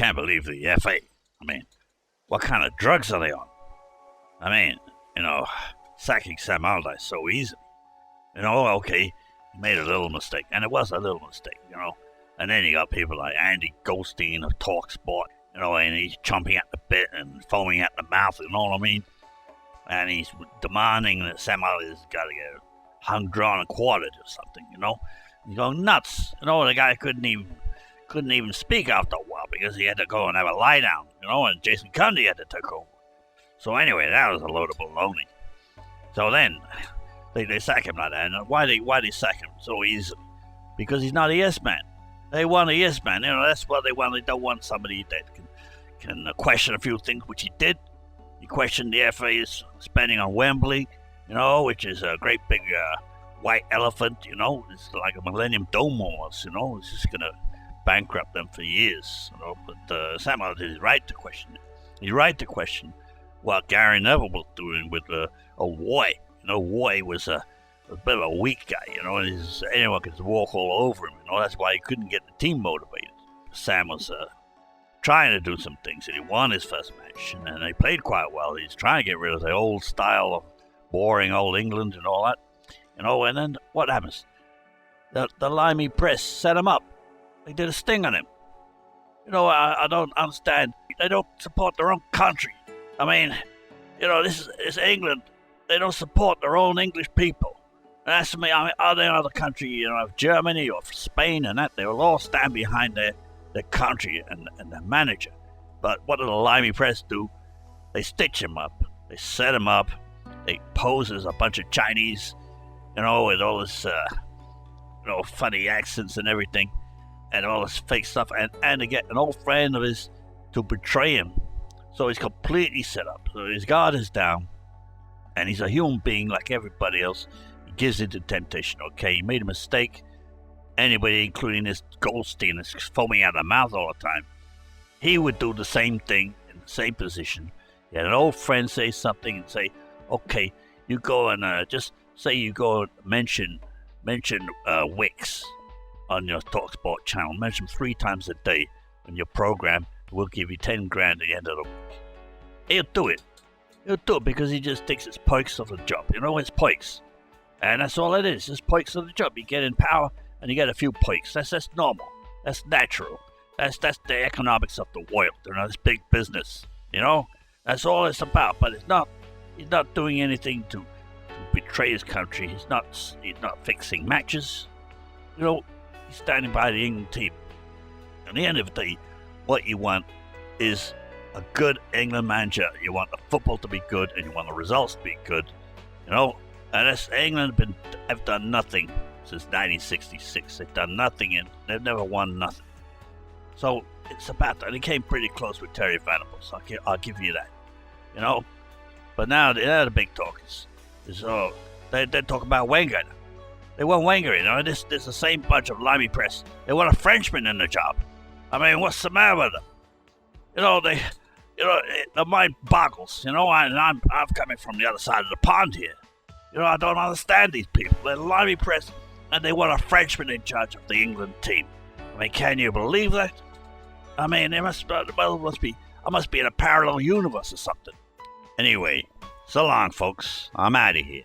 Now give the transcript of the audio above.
can't believe the FA. I mean, what kind of drugs are they on? I mean, sacking Sam Allardyce so easily. Okay, he made a little mistake, and it was a little mistake, And then you got people like Andy Goldstein of TalkSport, and he's chomping at the bit and foaming at the mouth, you know what I mean? And he's demanding that Sam Allardyce has got to get hung, drawn, and quartered or something, He's going nuts. The guy couldn't even speak after a while because he had to go and have a lie down, and Jason Cundy had to take over. So anyway, that was a load of baloney. So then they sack him like that. And why they sack him so easily? Because he's not a yes man. They want a yes man. That's what they want. They don't want somebody that can question a few things, which he did. He questioned the FA's spending on Wembley, which is a great big white elephant, It's like a Millennium Dome almost, It's just going to bankrupt them for years, But Sam Allardyce is right to question it. He's right to question what Gary Neville was doing with Roy. Roy was a bit of a weak guy, anyone could walk all over him, That's why he couldn't get the team motivated. Sam was trying to do some things, and he won his first match, and they played quite well. He's trying to get rid of the old style of boring old England and all that, and then what happens? The Limey press set him up. They did a sting on him. I don't understand. They don't support their own country. I mean, this is England. They don't support their own English people. And that's me. I mean, other country, Germany or Spain and that, they will all stand behind their country and their manager. But what did the Limey press do? They stitch him up. They set him up. They pose as a bunch of Chinese, with all this, funny accents and everything, and all this fake stuff, and to get an old friend of his to betray him. So he's completely set up. So his guard is down, and he's a human being like everybody else. He gives into temptation, okay? He made a mistake. Anybody, including this Goldstein, is foaming out of the mouth all the time. He would do the same thing in the same position. He had an old friend say something and say, okay, you go and just say you go and mention Wicks on your TalkSport channel. Mention 3 times a day on your program. We'll give you 10 grand at the end of the week. He'll do it. He'll do it because he just thinks it's perks of the job. It's perks. And that's all it is. It's perks of the job. You get in power and you get a few perks. That's normal. That's natural. That's the economics of the world. It's big business. That's all it's about. But he's not doing anything to betray his country. He's not fixing matches. He's standing by the England team. At the end of the day, what you want is a good England manager. You want the football to be good, and you want the results to be good. And England have done nothing since 1966. They've done nothing, and they've never won nothing. So it's about that. They came pretty close with Terry Venables. I'll give you that. But now the big talk is they talk about Wenger. They want Wenger. This the same bunch of Limey press. They want a Frenchman in the job. I mean, what's the matter with them? The mind boggles. And I'm coming from the other side of the pond here. I don't understand these people. They're Limey press, and they want a Frenchman in charge of the England team. I mean, can you believe that? I mean, I must be in a parallel universe or something. Anyway, so long, folks. I'm out of here.